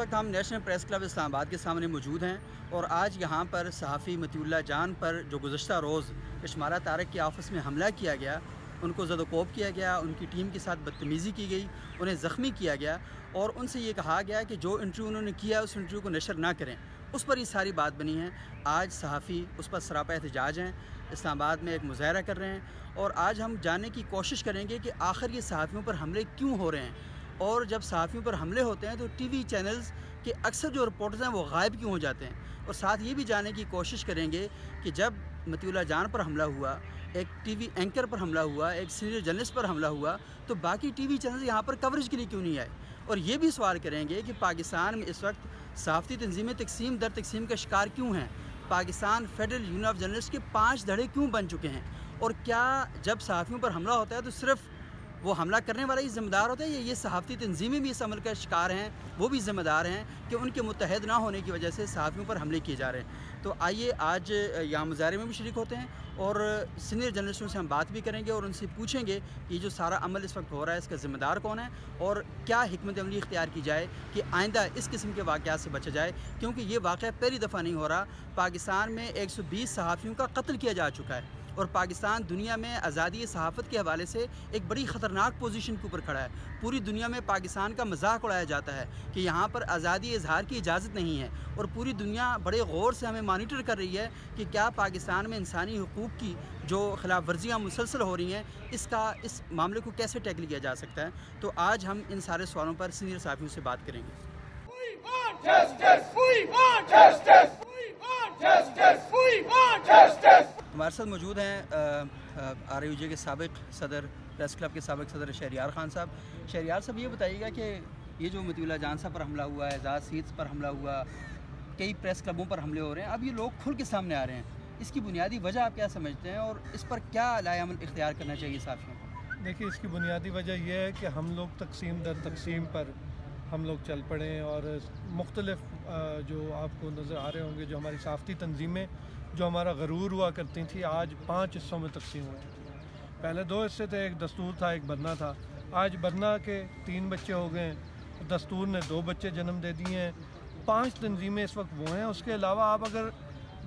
وقت ہم national press club اسلام آباد کے سامنے موجود ہیں اور آج یہاں پر صحافی مطیع اللہ جان پر جو گزشتہ روز کشمالہ طارق کے آفس میں حملہ کیا گیا، ان کو زد و کوب کیا گیا، ان کی ٹیم کے ساتھ بدتمیزی کی گئی، انہیں زخمی کیا گیا اور ان سے یہ کہا گیا کہ جو انٹرویو انہوں نے کیا اس انٹرویو کو نشر نہ کریں، اس پر یہ ساری بات بنی ہے۔ آج صحافی اس پر سراپا احتجاج ہیں، اسلام آباد میں ایک مظاہرہ کر رہے ہیں اور آج ہم جاننے کی کوشش کریں گے کہ آخر یہ صحافیوں پر حملے کیوں ہو رہے ہیں، اور جب صحافیوں پر حملے ہوتے ہیں تو ٹی وی چینلز کے اکثر جو رپورٹرز ہیں وہ غائب کیوں ہو جاتے ہیں، اور ساتھ یہ بھی جاننے کی کوشش کریں گے کہ جب مطیع اللہ جان پر حملہ ہوا، ایک ٹی وی اینکر پر حملہ ہوا، ایک سینئر جرنلسٹ پر حملہ ہوا، تو باقی ٹی وی چینلز یہاں پر کوریج کے لیے کیوں نہیں آئے، اور یہ بھی سوال کریں گے کہ پاکستان میں اس وقت صحافتی تنظیمیں تقسیم در تقسیم کا شکار کیوں ہیں، Pakistan federal union of journalist کے 5 دھڑے کیوں بن چکے ہیں، اور کیا جب صحافیوں پر حملہ ہوتا ہے تو صرف وہ حملہ کرنے والا ہی ذمہ دار ہوتا ہے یا یہ صحافتی تنظیمیں بھی اس عمل کا شکار ہیں، وہ بھی ذمہ دار ہیں کہ ان کے متحد نہ ہونے کی وجہ سے صحافیوں پر حملے کیے جا رہے ہیں۔ تو آئیے آج یہاں مظاہرے میں بھی شریک ہوتے ہیں اور سینئر جرنلسٹوں سے ہم بات بھی کریں گے اور ان سے پوچھیں گے کہ یہ جو سارا عمل اس وقت ہو رہا ہے اس کا ذمہ دار کون ہے اور کیا حکمت عملی اختیار کی جائے کہ آئندہ اس قسم کے واقعات سے بچا جائے، کیونکہ یہ واقعہ پہلی دفعہ نہیں ہو رہا۔ پاکستان میں 120 صحافیوں کا قتل کیا جا چکا ہے اور پاکستان دنیا میں آزادی صحافت کے حوالے سے ایک بڑی خطرناک پوزیشن کے اوپر کھڑا ہے۔ پوری دنیا میں پاکستان کا مذاق اڑایا جاتا ہے کہ یہاں پر آزادی اظہار کی اجازت نہیں ہے، اور پوری دنیا بڑے غور سے ہمیں مانیٹر کر رہی ہے کہ کیا پاکستان میں انسانی حقوق کی جو خلاف ورزیاں مسلسل ہو رہی ہیں اس معاملے کو کیسے ٹیکل کیا جا سکتا ہے۔ تو آج ہم ان سارے سوالوں پر سینئر صحافیوں سے بات کریں گے۔ ہمارے ساتھ موجود ہیں RUJ کے سابق صدر، پریس کلب کے سابق صدر شہریار خان صاحب۔ شہریار صاحب یہ بتائیے گا کہ یہ جو مطیع اللہ جان صاحب پر حملہ ہوا ہے، اعزاز سیدز پر حملہ ہوا، کئی پریس کلبوں پر حملے ہو رہے ہیں، اب یہ لوگ کھل کے سامنے آ رہے ہیں، اس کی بنیادی وجہ آپ کیا سمجھتے ہیں اور اس پر کیا لائحہ عمل اختیار کرنا چاہیے صحافیوں کو؟ دیکھیے، اس کی بنیادی وجہ یہ ہے کہ ہم لوگ تقسیم در تقسیم پر ہم لوگ چل پڑے ہیں، اور مختلف جو آپ کو نظر آ رہے ہوں گے جو ہماری صحافتی تنظیمیں جو ہمارا غرور ہوا کرتی تھیں آج 5 حصوں میں تقسیم ہو چکی ہیں۔ پہلے 2 حصے تھے، ایک دستور تھا، ایک برنا تھا۔ آج برنا کے 3 بچے ہو گئے ہیں، دستور نے 2 بچے جنم دے دیے ہیں، 5 تنظیمیں اس وقت وہ ہیں۔ اس کے علاوہ آپ اگر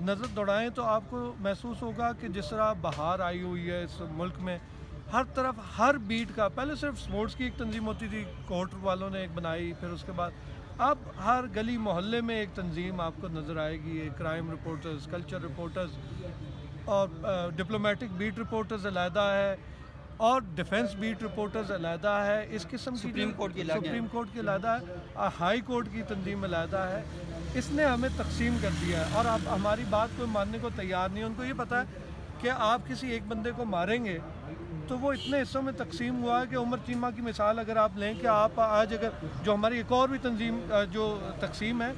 نظر دوڑائیں تو آپ کو محسوس ہوگا کہ جس طرح بہار آئی ہوئی ہے اس ملک میں، ہر طرف ہر بیٹ کا، پہلے صرف سپورٹس کی ایک تنظیم ہوتی تھی، کورٹ والوں نے ایک بنائی، پھر اس کے بعد اب ہر گلی محلے میں ایک تنظیم آپ کو نظر آئے گی، کرائم رپورٹرز، کلچر رپورٹرز اور ڈپلومیٹک بیٹ رپورٹرز علیحدہ ہے اور ڈیفنس بیٹ رپورٹرز علیحدہ ہے، اس قسم کی سپریم کورٹ کی علیحدہ ہے، ہائی کورٹ کی تنظیم علیحدہ ہے۔ اس نے ہمیں تقسیم کر دیا ہے اور اب ہماری بات کوئی ماننے کو تیار نہیں ہے۔ ان کو یہ پتہ ہے کہ آپ کسی ایک بندے کو ماریں گے تو وہ اتنے حصوں میں تقسیم ہوا ہے کہ عمر چیمہ کی مثال اگر آپ لیں کہ آپ آج اگر جو ہماری ایک اور بھی تنظیم جو تقسیم ہے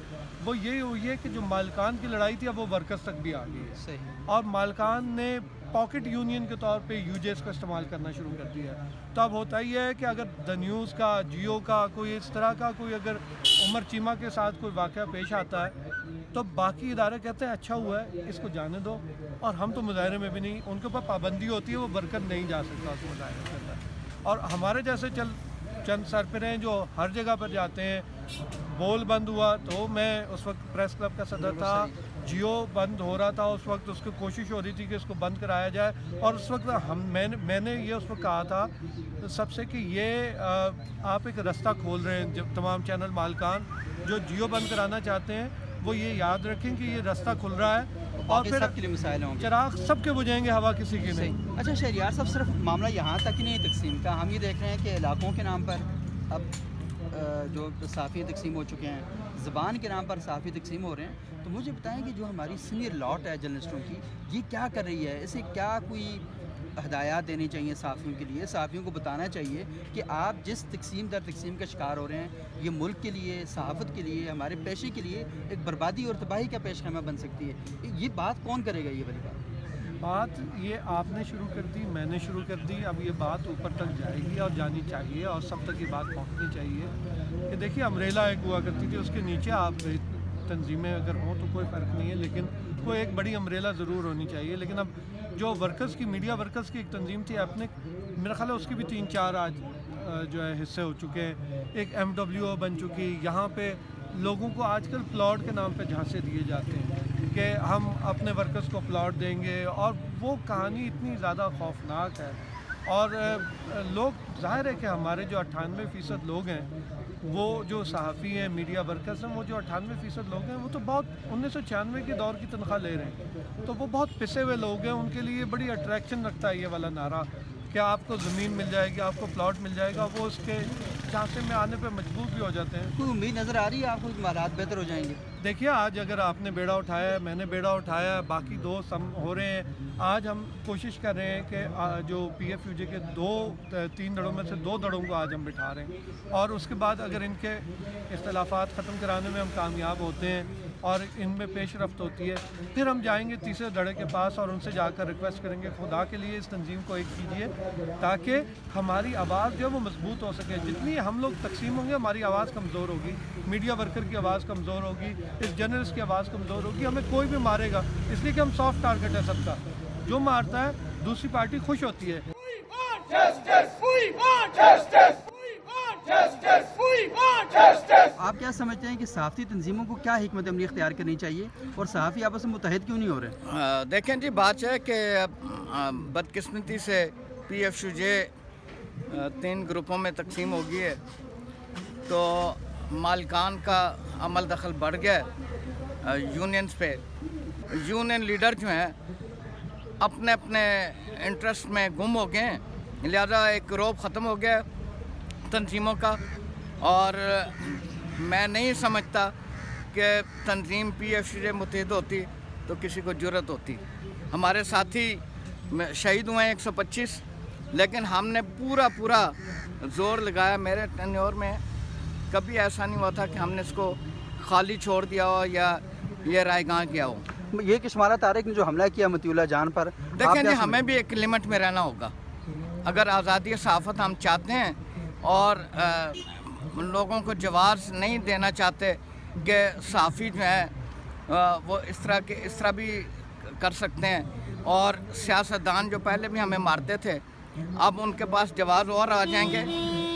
وہ یہی ہوئی ہے کہ جو مالکان کی لڑائی تھی اب وہ ورکرز تک بھی آ گئی ہے، صحیح، اور مالکان نے پاکٹ یونین کے طور پہ UJs کا استعمال کرنا شروع کر دیا ہے۔ تو اب ہوتا ہی ہے کہ اگر دا نیوز کا، جیو کا، کوئی اس طرح کا کوئی اگر عمر چیمہ کے ساتھ کوئی واقعہ پیش آتا ہے تو باقی ادارے کہتے ہیں اچھا ہوا ہے، اس کو جانے دو، اور ہم تو مظاہرے میں بھی نہیں، ان کے اوپر پابندی ہوتی ہے، وہ ورکر نہیں جا سکتا اس مظاہرے کے اندر۔ اور ہمارے جیسے چند سرپرے ہیں جو ہر جگہ پر جاتے ہیں۔ بول بند ہوا تو میں اس وقت پریس کلب کا صدر تھا، جیو بند ہو رہا تھا، اس وقت اس کی کوشش ہو رہی تھی کہ اس کو بند کرایا جائے، اور اس وقت میں نے یہ اس وقت کہا تھا سب سے کہ یہ آپ ایک رستہ کھول رہے ہیں، جب تمام چینل مالکان جو جیو بند کرانا چاہتے ہیں وہ یہ یاد رکھیں کہ یہ رستہ کھل رہا ہے اور پھر سب کے لیے مسائل ہوں گے، چراغ سب کے بجھیں گے، ہوا کسی کی نہیں۔ اچھا شہریار صاحب، صرف معاملہ یہاں تک ہی نہیں تقسیم کا، ہم یہ دیکھ رہے ہیں کہ علاقوں کے نام پر اب جو صحافی تقسیم ہو چکے ہیں، زبان کے نام پر صحافی تقسیم ہو رہے ہیں، تو مجھے بتائیں کہ جو ہماری سینئر لاٹ ہے جرنلسٹوں کی، یہ کیا کر رہی ہے؟ اسے کیا کوئی ہدایات دینی چاہیے صحافیوں کے لیے؟ صحافیوں کو بتانا چاہیے کہ آپ جس تقسیم در تقسیم کا شکار ہو رہے ہیں، یہ ملک کے لیے، صحافت کے لیے، ہمارے پیشے کے لیے ایک بربادی اور تباہی کا پیش خیمہ بن سکتی ہے۔ یہ بات کون کرے گا؟ یہ والی بات یہ آپ نے شروع کر دی، میں نے شروع کر دی، اب یہ بات اوپر تک جائے گی اور جانی چاہیے اور سب تک یہ بات پہنچنی چاہیے کہ دیکھیے امبریلا ایک ہوا کرتی تھی، اس کے نیچے آپ تنظیمیں اگر ہوں تو کوئی فرق نہیں ہے، لیکن کوئی ایک بڑی امبریلا ضرور ہونی چاہیے۔ لیکن اب جو ورکرز کی، میڈیا ورکرز کی ایک تنظیم تھی اپنے، میرا خیال ہے اس کی بھی 3-4 آج جو ہے حصے ہو چکے ہیں۔ ایک MWO بن چکی، یہاں پہ لوگوں کو آج کل پلاٹ کے نام پہ جھانسے دیے جاتے ہیں کہ ہم اپنے ورکرز کو پلاٹ دیں گے، اور وہ کہانی اتنی زیادہ خوفناک ہے. اور لوگ ظاہر ہے کہ ہمارے جو 98% لوگ ہیں، وہ جو صحافی ہیں، میڈیا ورکرز ہیں، وہ جو 98% لوگ ہیں وہ تو بہت 1996 کے دور کی تنخواہ لے رہے ہیں. تو وہ بہت پسے ہوئے لوگ ہیں. ان کے لیے بڑی اٹریکشن رکھتا ہے یہ والا نعرہ کہ آپ کو زمین مل جائے گی، آپ کو پلاٹ مل جائے گا. وہ اس کے جھانسے میں آنے پہ مجبور بھی ہو جاتے ہیں. کوئی امید نظر آ رہی ہے آپ کو کہ حالات بہتر ہو جائیں گے؟ دیکھیے، آج اگر آپ نے بیڑا اٹھایا ہے، میں نے بیڑا اٹھایا ہے، باقی دوست ہم ہو رہے ہیں. آج ہم کوشش کر رہے ہیں کہ جو پی ایف یو جے کے 3 دڑوں میں سے 2 دڑوں کو آج ہم بٹھا رہے ہیں، اور اس کے بعد اگر ان کے اختلافات ختم کرانے میں ہم کامیاب ہوتے ہیں اور ان میں پیش رفت ہوتی ہے، پھر ہم جائیں گے تیسرے دڑے کے پاس اور ان سے جا کر ریکویسٹ کریں گے خدا کے لیے اس تنظیم کو ایک کیجیے تاکہ ہماری آواز جو ہے وہ مضبوط ہو سکے. جتنی ہم لوگ تقسیم ہوں گے ہماری آواز کمزور ہوگی، میڈیا ورکر کی آواز کمزور ہوگی، اس جرنلسٹ کی آواز کمزور ہوگی. ہمیں کوئی بھی مارے گا اس لیے کہ ہم سافٹ ٹارگٹ ہے سب کا. جو مارتا ہے دوسری پارٹی خوش ہوتی ہے. آپ کیا سمجھتے ہیں کہ صحافتی تنظیموں کو کیا حکمت عملی اختیار کرنی چاہیے اور صحافی آپس میں متحد کیوں نہیں ہو رہے؟ دیکھیں جی، بات ہے کہ بدقسمتی سے پی ایف یو جے 3 گروپوں میں تقسیم ہو گئی ہے، تو مالکان کا عمل دخل بڑھ گیا یونینز پہ. یونین لیڈر جو ہیں اپنے اپنے انٹرسٹ میں گم ہو گئے ہیں، لہذا ایک روب ختم ہو گیا تنظیموں کا. اور میں نہیں سمجھتا کہ تنظیم پی ایف یو جے متحد ہوتی تو کسی کو جرأت ہوتی. ہمارے ساتھی شہید ہوئے ہیں 125، لیکن ہم نے پورا زور لگایا. میرے ٹینیور میں کبھی ایسا نہیں ہوا تھا کہ ہم نے اس کو خالی چھوڑ دیا ہو یا یہ رائے گاں کیا ہو. یہ کشمالہ طارق نے جو حملہ کیا مطیع اللہ جان پر، دیکھیں جی، ہمیں بھی ایک لمٹ میں رہنا ہوگا. اگر آزادی صحافت ہم چاہتے ہیں اور لوگوں کو جواز نہیں دینا چاہتے کہ صحافی جو ہیں وہ اس طرح بھی کر سکتے ہیں، اور سیاستدان جو پہلے بھی ہمیں مارتے تھے اب ان کے پاس جواز اور آ جائیں گے.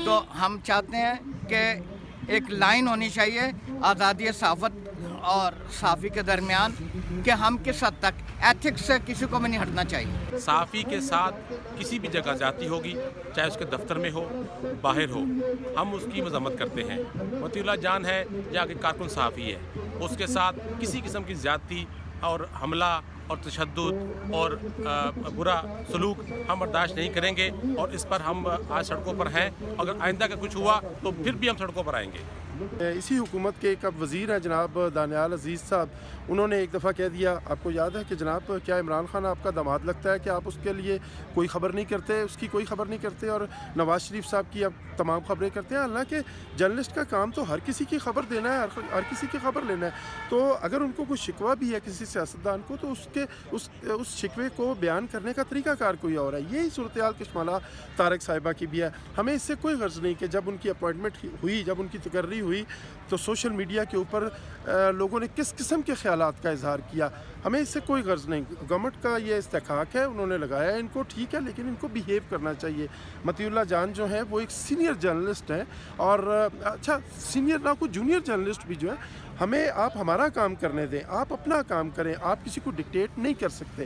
تو ہم چاہتے ہیں کہ ایک لائن ہونی چاہیے آزادی صحافت اور صحافی کے درمیان کہ ہم کس حد تک ایتھکس سے کسی کو بھی نہیں ہٹنا چاہیے. صحافی کے ساتھ کسی بھی جگہ زیادتی ہوگی، چاہے اس کے دفتر میں ہو باہر ہو، ہم اس کی مذمت کرتے ہیں. مطیع اللہ جان ہے یا کہ کارکن صحافی ہے، اس کے ساتھ کسی قسم کی زیادتی اور حملہ اور تشدد اور برا سلوک ہم برداشت نہیں کریں گے، اور اس پر ہم آج سڑکوں پر ہیں. اگر آئندہ کا کچھ ہوا تو پھر بھی ہم سڑکوں پر آئیں گے. اسی حکومت کے ایک اب وزیر ہیں جناب دانیال عزیز صاحب، انہوں نے ایک دفعہ کہہ دیا، آپ کو یاد ہے کہ جناب کیا عمران خان آپ کا داماد لگتا ہے کہ آپ اس کے لیے کوئی خبر نہیں کرتے، اس کی کوئی خبر نہیں کرتے، اور نواز شریف صاحب کی اب تمام خبریں کرتے ہیں. حالانکہ جرنلسٹ کا کام تو ہر کسی کی خبر دینا ہے، ہر کسی کی خبر لینا ہے. تو اگر ان کو کوئی شکوہ بھی ہے کسی سیاستدان کو تو اس شکوے کو بیان کرنے کا طریقہ کار کوئی اور ہے. یہی صورتحال کشمالہ طارق صاحبہ کی بھی ہے. ہمیں اس سے کوئی غرض نہیں کہ جب ان کی اپوائنٹمنٹ ہوئی، جب ان کی تقرری ہوئی تو سوشل میڈیا کے اوپر لوگوں نے کس قسم کے خیالات کا اظہار کیا. ہمیں اس سے کوئی غرض نہیں. گورنمنٹ کا یہ استحقاق ہے، انہوں نے لگایا ہے ان کو، ٹھیک ہے، لیکن ان کو بیہیو کرنا چاہیے. مطیع اللہ جان جو ہیں وہ ایک سینئر جرنلسٹ ہیں، اور اچھا سینئر نہ کوئی جونیئر جرنلسٹ بھی جو ہے، ہمیں آپ ہمارا کام کرنے دیں، آپ اپنا کام کریں، آپ کسی کو ڈکٹیٹ نہیں کر سکتے.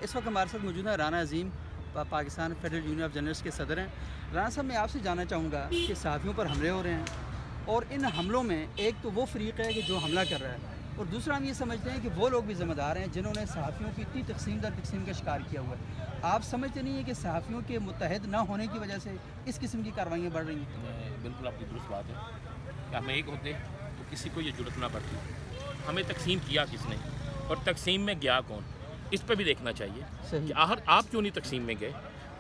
اس وقت ہمارے ساتھ موجود ہیں Rana Azeem, Pakistan federal union of journalist کے صدر ہیں. رانا صاحب، میں آپ سے جاننا چاہوں گا کہ صحافیوں پر حملے ہو رہے ہیں، اور ان حملوں میں ایک تو وہ فریق ہے کہ جو حملہ کر رہا ہے، اور دوسرا ہم یہ سمجھتے ہیں کہ وہ لوگ بھی ذمہ دار ہیں جنہوں نے صحافیوں کی اتنی تقسیم کا شکار کیا ہوا ہے. آپ سمجھتے نہیں ہیں کہ صحافیوں کے متحد نہ ہونے کی وجہ سے اس قسم کی کاروائیاں بڑھ رہی ہیں؟ بالکل آپ کی درست بات ہے کہ ہم ایک ہوتے تو کسی کو یہ جرأت نہ پڑتی. ہمیں تقسیم کیا کس نے اور تقسیم میں گیا کون، اس پہ بھی دیکھنا چاہیے کہ آخر آپ کیوں نہیں تقسیم میں گئے.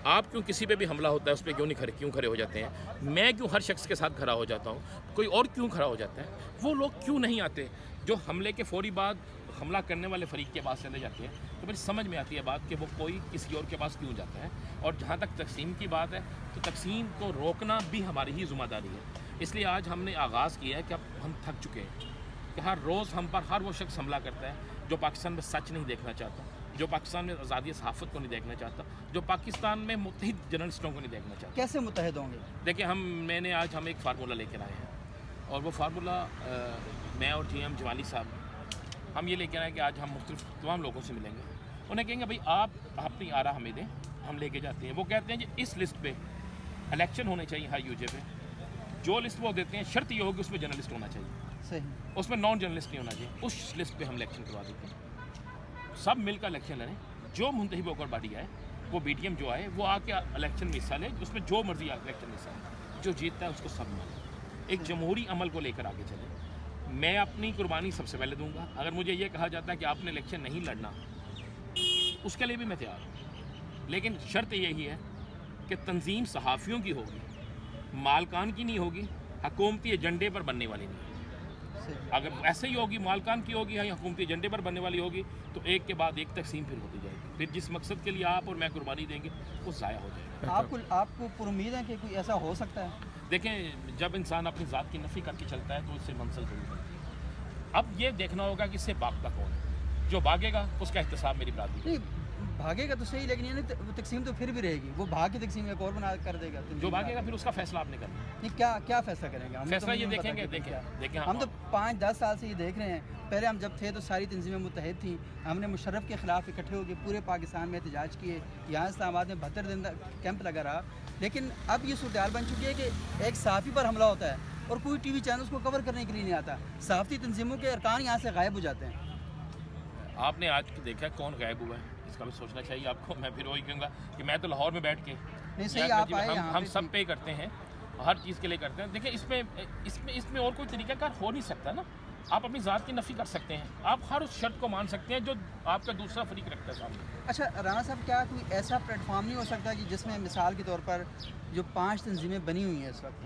آپ کیوں کسی پہ بھی حملہ ہوتا ہے اس پہ کیوں کھڑے ہو جاتے ہیں؟ میں کیوں ہر شخص کے ساتھ کھڑا ہو جاتا ہوں، کوئی اور کیوں کھڑا ہو جاتا ہے؟ وہ لوگ کیوں نہیں آتے جو حملے کے فوری بعد حملہ کرنے والے فریق کے پاس چلے جاتے ہیں؟ تو میری سمجھ میں آتی ہے بات کہ وہ کوئی کسی اور کے پاس کیوں جاتا ہے. اور جہاں تک تقسیم کی بات ہے تو تقسیم کو روکنا بھی ہماری ہی ذمہ داری ہے. اس لیے آج ہم نے آغاز کیا ہے کہ اب ہم تھک چکے ہیں کہ ہر روز ہم پر ہر وہ شخص حملہ کرتا ہے جو پاکستان میں سچ نہیں دیکھنا چاہتا، جو پاکستان میں آزادی صحافت کو نہیں دیکھنا چاہتا، جو پاکستان میں متحد جرنلسٹوں کو نہیں دیکھنا چاہتا۔ کیسے متحد ہوں گے؟ دیکھیں آج ہم ایک فارمولہ لے کر آئے ہیں، اور وہ فارمولہ میں اور جی ایم جوالی صاحب ہم یہ لے کے آئے کہ آج ہم مختلف تمام لوگوں سے ملیں گے، انہیں کہیں گے بھائی آپ اپنی آرا ہمیں دیں، ہم لے کے جاتے ہیں۔ وہ کہتے ہیں کہ اس لسٹ پہ الیکشن ہونے چاہیے ہر یوجے پہ، جو لسٹ وہ دیتے ہیں شرط یہ ہوگی اس میں جرنلسٹ ہونا چاہیے، صحیح، اس میں نان جرنلسٹ نہیں ہونا چاہیے، اس لسٹ پہ ہم الیکشن کروا دیتے ہیں، سب مل کر الیکشن لڑیں، جو منتخب ہو کر باڈی آئے، وہ بی ٹی ایم جو آئے وہ آ کے الیکشن میں حصہ لے، اس میں جو مرضی الیکشن میں حصہ لے، جو جیتتا ہے اس کو سب ملے، ایک جمہوری عمل کو لے کر آگے چلیں۔ میں اپنی قربانی سب سے پہلے دوں گا، اگر مجھے یہ کہا جاتا ہے کہ آپ نے الیکشن نہیں لڑنا، اس کے لیے بھی میں تیار ہوں، لیکن شرط یہی ہے کہ تنظیم صحافیوں کی ہوگی، مالکان کی نہیں ہوگی، حکومتی ایجنڈے پر بننے والی نہیں ہوگی۔ اگر ایسے ہی ہوگی، مالکان کی ہوگی یا حکومتی ایجنڈے پر بننے والی ہوگی، تو ایک کے بعد ایک تقسیم پھر ہوتی جائے گی، پھر جس مقصد کے لیے آپ اور میں قربانی دیں گے وہ ضائع ہو جائے گا۔ آپ کو پر امید ہے کہ کوئی ایسا ہو سکتا ہے؟ دیکھیں، جب انسان اپنی ذات کی نفی کر کے چلتا ہے تو اس سے منزل ضرور بنتی ہے۔ اب یہ دیکھنا ہوگا کہ اس سے بھاگتا کون ہے، جو بھاگے گا اس کا احتساب میری برادری نہیں، بھاگے گا تو صحیح، لیکن یہ تقسیم تو پھر بھی رہے گی، وہ بھاگ کی تقسیم ایک اور بنا کر دے گا، جو بھاگے گا پھر اس کا فیصلہ آپ نے کرنا ہے۔ نہیں، کیا فیصلہ کریں گے؟ فیصلہ یہ دیکھیں گے، دیکھیں ہم تو 5-10 سال سے یہ دیکھ رہے ہیں، پہلے ہم جب تھے تو ساری تنظیمیں متحد تھیں، ہم نے مشرف کے خلاف اکٹھے ہو کے پورے پاکستان میں احتجاج کیے، یہاں اسلام آباد میں 72 دن کیمپ لگا رہا، لیکن اب یہ صورتحال بن چکی ہے کہ ایک صحافی پر حملہ ہوتا ہے اور کوئی ٹی وی چینل اس کو کور کرنے کے لیے نہیں آتا، صحافتی تنظیموں کے ارکان یہاں سے غائب ہو جاتے ہیں۔ آپ نے آج دیکھا کون غائب ہوا ہے، اس کا بھی سوچنا چاہیے آپ کو۔ میں پھر وہی کہوں گا کہ میں تو لاہور میں بیٹھ کے نہیں، صحیح، آپ آئے ہم سب پے کرتے ہیں، ہر چیز کے لیے کرتے ہیں۔ دیکھیں اس میں اور کوئی طریقہ کار ہو نہیں سکتا نا، آپ اپنی ذات کی نفی کر سکتے ہیں، آپ ہر اس شرط کو مان سکتے ہیں جو آپ کا دوسرا فریق رکھتا ہے سامنے۔ اچھا رانا صاحب، کیا کوئی ایسا پلیٹ فارم نہیں ہو سکتا کہ جس میں مثال کے طور پر جو 5 تنظیمیں بنی ہوئی ہیں اس وقت،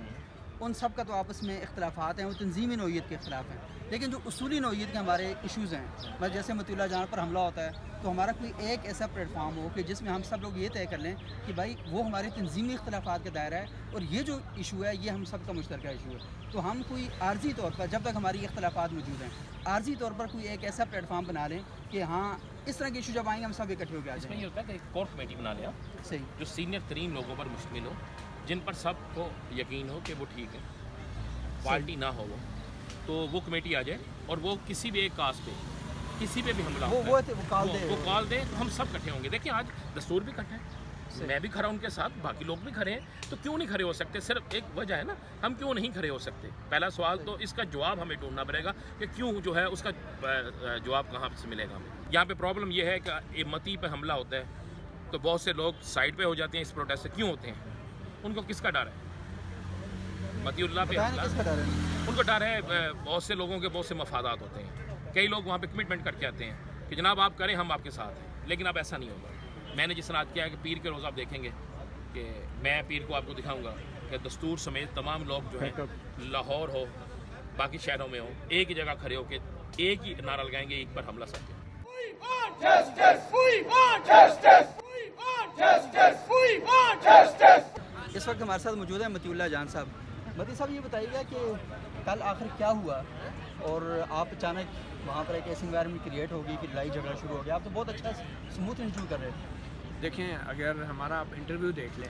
ان سب کا تو آپس میں اختلافات ہیں، وہ تنظیمی نوعیت کے خلاف ہیں، لیکن جو اصولی نوعیت کے ہمارے ایشوز ہیں، جیسے مطیع اللہ جان پر حملہ ہوتا ہے، تو ہمارا کوئی ایک ایسا پلیٹ فارم ہو کہ جس میں ہم سب لوگ یہ طے کر لیں کہ بھائی وہ ہمارے تنظیمی اختلافات کا دائرہ ہے اور یہ جو ایشو ہے یہ ہم سب کا مشترکہ ایشو ہے، تو ہم کوئی عارضی طور پر جب تک ہماری اختلافات موجود ہیں عارضی طور پر کوئی ایک ایسا پلیٹ فارم بنا لیں کہ ہاں اس طرح کے ایشو جب آئیں گے ہم سب اکٹھے ہو کے آ اس میں جائیں۔ یہ ہوتا ہے کہ ایک کور کمیٹی بنا لیا، صحیح، جو سینئر ترین لوگوں پر مشتمل ہو، جن پر سب کو یقین ہو کہ وہ ٹھیک ہے، پارٹی نہ ہو تو وہ کمیٹی آ جائے اور وہ کسی بھی ایک کاز پہ کسی پہ بھی حملہ وہ کال دے تو ہم سب اکٹھے ہوں گے۔ دیکھیں آج دستور بھی اکٹھا ہے، میں بھی کھڑا ہوں ان کے ساتھ، باقی لوگ بھی کھڑے ہیں، تو کیوں نہیں کھڑے ہو سکتے؟ صرف ایک وجہ ہے نا، ہم کیوں نہیں کھڑے ہو سکتے؟ پہلا سوال تو اس کا جواب ہمیں ڈھونڈنا پڑے گا کہ کیوں جو ہے اس کا جواب کہاں سے ملے گا ہمیں۔ یہاں پہ پرابلم یہ ہے کہ متی پہ حملہ ہوتا ہے تو بہت سے لوگ سائڈ پہ ہو جاتے ہیں، اس پروٹیسٹ سے کیوں ہوتے ہیں؟ ان کو کس کا ڈر ہے؟ متی اللہ پہ حملہ، ان کو ڈر ہے، بہت سے لوگوں کے بہت سے مفادات ہوتے ہیں، کئی لوگ وہاں پہ کمٹمنٹ کر کے آتے ہیں کہ جناب آپ کریں ہم آپ کے ساتھ ہیں، لیکن اب ایسا نہیں ہوگا۔ میں نے جس طرح کیا ہے کہ پیر کے روز آپ دیکھیں گے کہ میں پیر کو آپ کو دکھاؤں گا کہ دستور سمیت تمام لوگ جو ہیں لاہور ہو باقی شہروں میں ہو ایک ہی جگہ کھڑے ہو کے ایک ہی نعرہ لگائیں گے، ایک پر حملہ سب کے۔ اس وقت ہمارے ساتھ موجود ہیں مطیع اللہ جان صاحب۔ مطیع صاحب، یہ بتائیے گا کہ کل آخر کیا ہوا اور آپ اچانک وہاں پر ایک ایسی انوائرمنٹ کریٹ ہوگی کہ لڑائی جھگڑا شروع ہو گیا؟ آپ تو بہت اچھا اسموتھ انٹرویو کر رہے تھے۔ دیکھیں، اگر ہمارا آپ انٹرویو دیکھ لیں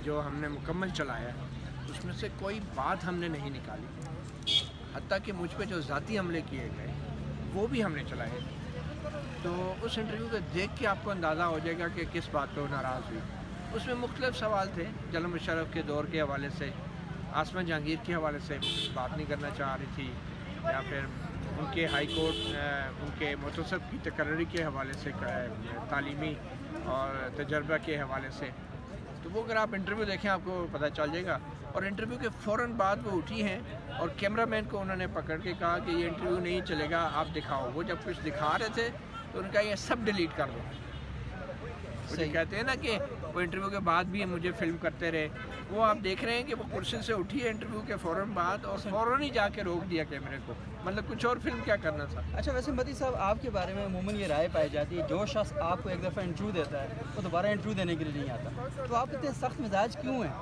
جو ہم نے مکمل چلایا اس میں سے کوئی بات ہم نے نہیں نکالی، حتیٰ کہ مجھ پہ جو ذاتی حملے کیے گئے وہ بھی ہم نے چلائے، تو اس انٹرویو کو دیکھ کے آپ کو اندازہ ہو جائے گا کہ کس بات پہ وہ ناراض ہوئی۔ اس میں مختلف سوال تھے، جنرل مشرف کے دور کے حوالے سے، آسمہ جہانگیر کے حوالے سے بات نہیں کرنا چاہ رہی تھی، یا پھر ان کے ہائی کورٹ ان کے متصب کی تقرری کے حوالے سے، تعلیمی اور تجربہ کے حوالے سے، تو وہ اگر آپ انٹرویو دیکھیں آپ کو پتہ چل جائے گا۔ اور انٹرویو کے فوراً بعد وہ اٹھی ہیں اور کیمرہ مین کو انہوں نے پکڑ کے کہا کہ یہ انٹرویو نہیں چلے گا، آپ دکھاؤ۔ وہ جب کچھ دکھا رہے تھے تو ان کا یہ سب ڈیلیٹ کر دو۔ وہ کہتے ہیں نا کہ وہ انٹرویو کے بعد بھی مجھے فلم کرتے رہے، وہ آپ دیکھ رہے ہیں کہ وہ کرسی سے اٹھی ہے انٹرویو کے فوراً بعد اور فوراً ہی جا کے روک دیا کیمرے کو، مطلب کچھ اور فلم کیا کرنا تھا۔ اچھا، ویسے مطیع صاحب آپ کے بارے میں عموماً یہ رائے پائی جاتی ہے جو شخص آپ کو ایک دفعہ انٹرویو دیتا ہے وہ دوبارہ انٹرویو دینے کے لیے نہیں آتا، تو آپ اتنے سخت مزاج کیوں ہیں؟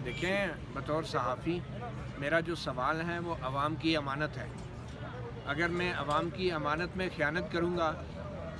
دیکھیں، بطور صحافی میرا جو سوال ہے وہ عوام کی امانت ہے، اگر میں عوام کی امانت میں خیانت کروں گا